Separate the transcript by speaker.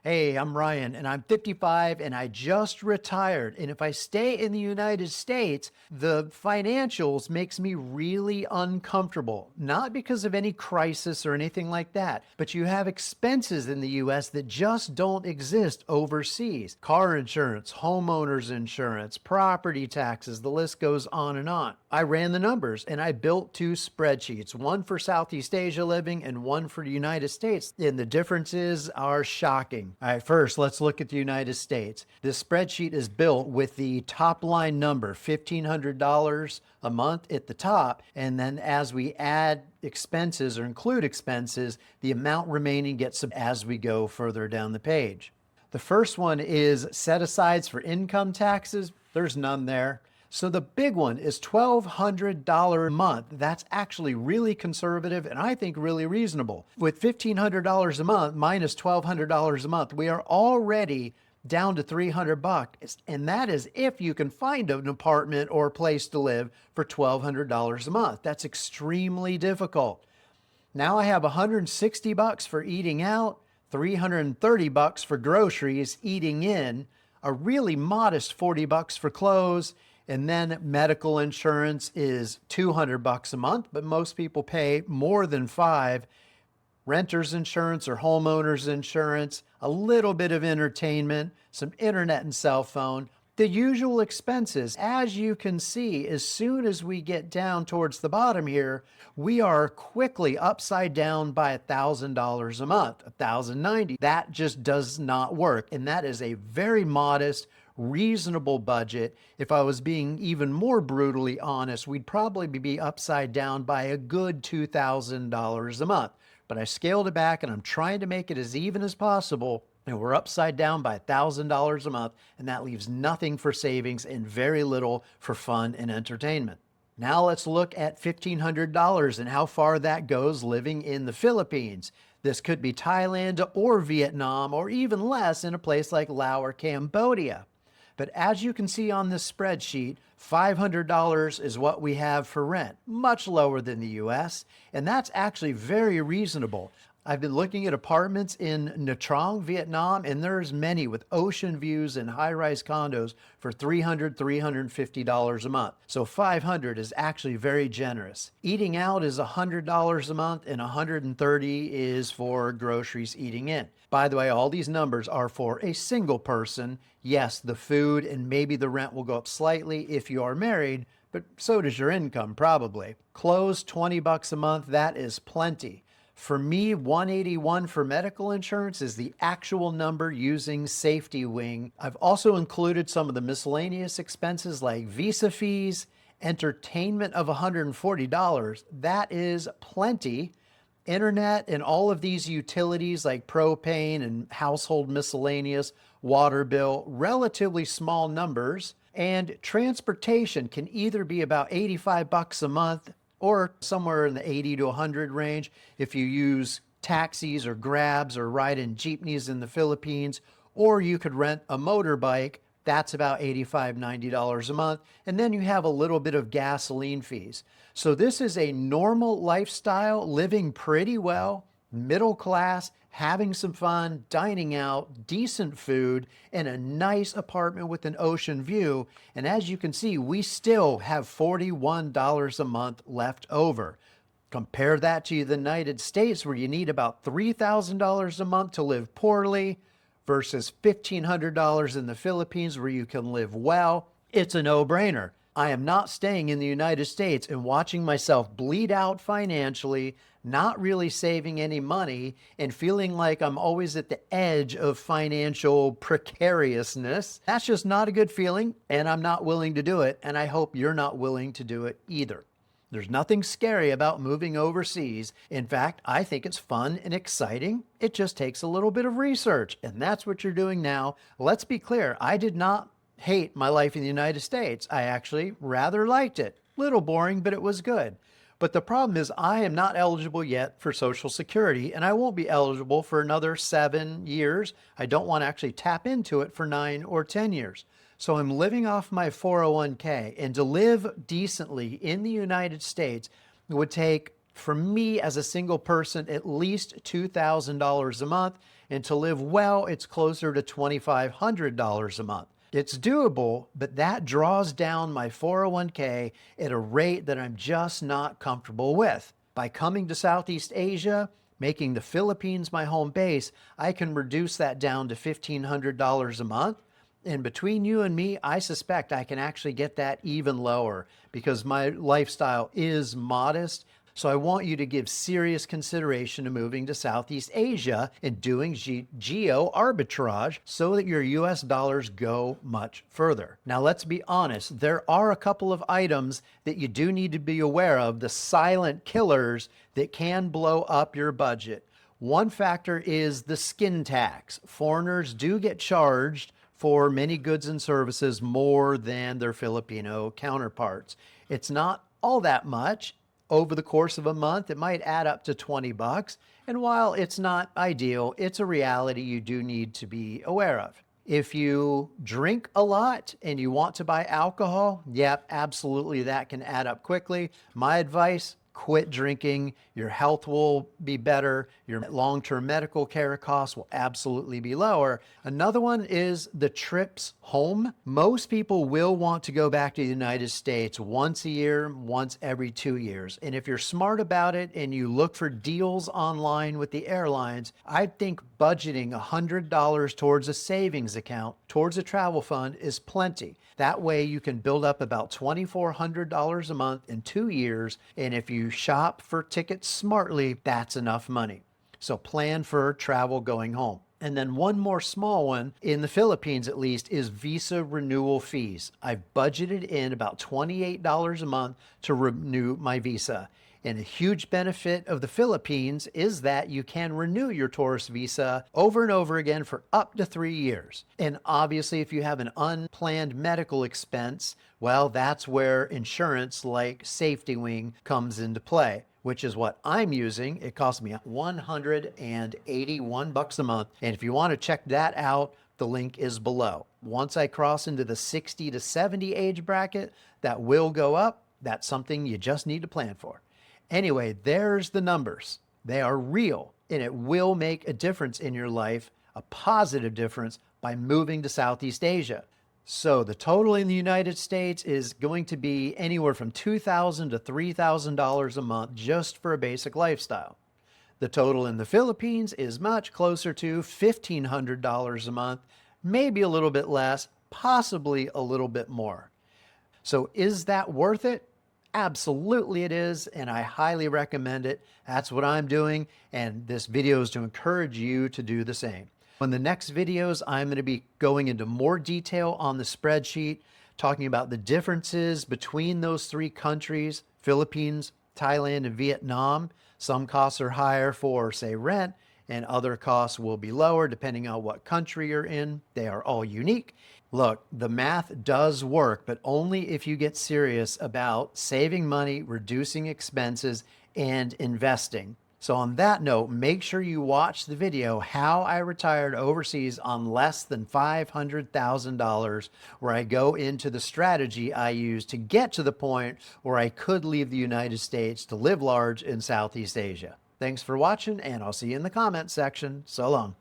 Speaker 1: Hey, I'm Ryan and I'm 55 and I just retired. And if I stay in the United States, the financials makes me really uncomfortable. Not because of any crisis or anything like that, but you have expenses in the US that just don't exist overseas. Car insurance, homeowners insurance, property taxes, the list goes on and on. I ran the numbers and I built two spreadsheets, one for Southeast Asia living and one for the United States. And the differences are shocking. All right, first, let's look at the United States. This spreadsheet is built with the top line number, $1,500 a month at the top. And then as we add expenses or include expenses, the amount remaining gets as we go further down the page. The first one is set asides for income taxes. There's none there. So the big one is $1,200 a month. That's actually really conservative and I think really reasonable. With $1,500 a month minus $1,200 a month, we are already down to $300, and that is if you can find an apartment or a place to live for $1,200 a month. That's extremely difficult. Now I have $160 for eating out, $330 for groceries, eating in, a really modest $40 for clothes, and then medical insurance is $200 a month, but most people pay more than $5. Renter's insurance or homeowner's insurance, a little bit of entertainment, some internet and cell phone, the usual expenses. As you can see, as soon as we get down towards the bottom here, we are quickly upside down by $1,000 a month, $1,090. That just does not work. And that is a very modest, reasonable budget. If I was being even more brutally honest, we'd probably be upside down by a good $2,000 a month. But I scaled it back and I'm trying to make it as even as possible. And we're upside down by $1,000 a month, and that leaves nothing for savings and very little for fun and entertainment. Now let's look at $1,500 and how far that goes living in the Philippines. This could be Thailand or Vietnam, or even less in a place like Laos or Cambodia. But as you can see on this spreadsheet, $500 is what we have for rent, much lower than the US, and that's actually very reasonable. I've been looking at apartments in Nha Trang, Vietnam, and there's many with ocean views and high-rise condos for $300, $350 a month. So $500 is actually very generous. Eating out is $100 a month, and $130 is for groceries eating in. By the way, all these numbers are for a single person. Yes, the food and maybe the rent will go up slightly if you are married, but so does your income probably. Clothes, $20 a month, that is plenty. For me, $181 for medical insurance is the actual number using Safety Wing. I've also included some of the miscellaneous expenses like visa fees, entertainment of $140. That is plenty. Internet and all of these utilities like propane and household miscellaneous, water bill, relatively small numbers. And transportation can either be about $85 a month or somewhere in the 80 to 100 range if you use taxis or grabs or ride in jeepneys in the Philippines, or you could rent a motorbike. That's about $85, $90 a month. And then you have a little bit of gasoline fees. So this is a normal lifestyle, living pretty well, middle class, having some fun, dining out, decent food, and a nice apartment with an ocean view. And as you can see, we still have $41 a month left over. Compare that to the United States, where you need about $3,000 a month to live poorly, versus $1,500 in the Philippines, where you can live well. It's a no-brainer. I am not staying in the United States and watching myself bleed out financially, not really saving any money, and feeling like I'm always at the edge of financial precariousness. That's just not a good feeling, and I'm not willing to do it, and I hope you're not willing to do it either. There's nothing scary about moving overseas. In fact, I think it's fun and exciting. It just takes a little bit of research, and that's what you're doing now. Let's be clear, I did not hate my life in the United States. I actually rather liked it. Little boring, but it was good. But the problem is I am not eligible yet for Social Security, and I won't be eligible for another 7 years. I don't want to actually tap into it for 9 or 10 years. So I'm living off my 401k, and to live decently in the United States would take For me as a single person, at least $2,000 a month. And to live well, it's closer to $2,500 a month. It's doable, but that draws down my 401k at a rate that I'm just not comfortable with. By coming to Southeast Asia, making the Philippines my home base, I can reduce that down to $1,500 a month. And between you and me, I suspect I can actually get that even lower because my lifestyle is modest. So I want you to give serious consideration to moving to Southeast Asia and doing geo arbitrage so that your US dollars go much further. Now, let's be honest, there are a couple of items that you do need to be aware of, the silent killers that can blow up your budget. One factor is the skin tax. Foreigners do get charged for many goods and services more than their Filipino counterparts. It's not all that much. Over the course of a month, it might add up to $20. And while it's not ideal, it's a reality you do need to be aware of. If you drink a lot and you want to buy alcohol, yep, absolutely, that can add up quickly. My advice, quit drinking. Your health will be better. Your long-term medical care costs will absolutely be lower. Another one is the trips home. Most people will want to go back to the United States once a year, once every 2 years. And if you're smart about it and you look for deals online with the airlines, I think budgeting $100 towards a savings account, towards a travel fund is plenty. That way you can build up about $2,400 a month in 2 years. And if you shop for tickets smartly, that's enough money. So plan for travel going home. And then one more small one, in the Philippines at least, is visa renewal fees. I've budgeted in about $28 a month to renew my visa. And a huge benefit of the Philippines is that you can renew your tourist visa over and over again for up to 3 years. And obviously, if you have an unplanned medical expense, well, that's where insurance like Safety Wing comes into play, which is what I'm using. It costs me $181 a month. And if you want to check that out, the link is below. Once I cross into the 60 to 70 age bracket, that will go up. That's something you just need to plan for. Anyway, there's the numbers. They are real, and it will make a difference in your life, a positive difference, by moving to Southeast Asia. So the total in the United States is going to be anywhere from $2,000 to $3,000 a month just for a basic lifestyle. The total in the Philippines is much closer to $1,500 a month, maybe a little bit less, possibly a little bit more. So is that worth it? Absolutely it is, and I highly recommend it. That's what I'm doing, and this video is to encourage you to do the same. In the next videos, I'm going to be going into more detail on the spreadsheet, talking about the differences between those three countries, Philippines, Thailand, and Vietnam. Some costs are higher for, say, rent, and other costs will be lower depending on what country you're in. They are all unique. Look, the math does work, but only if you get serious about saving money, reducing expenses, and investing. So on that note, make sure you watch the video, How I Retired Overseas on Less Than $500,000, where I go into the strategy I used to get to the point where I could leave the United States to live large in Southeast Asia. Thanks for watching, and I'll see you in the comments section. So long.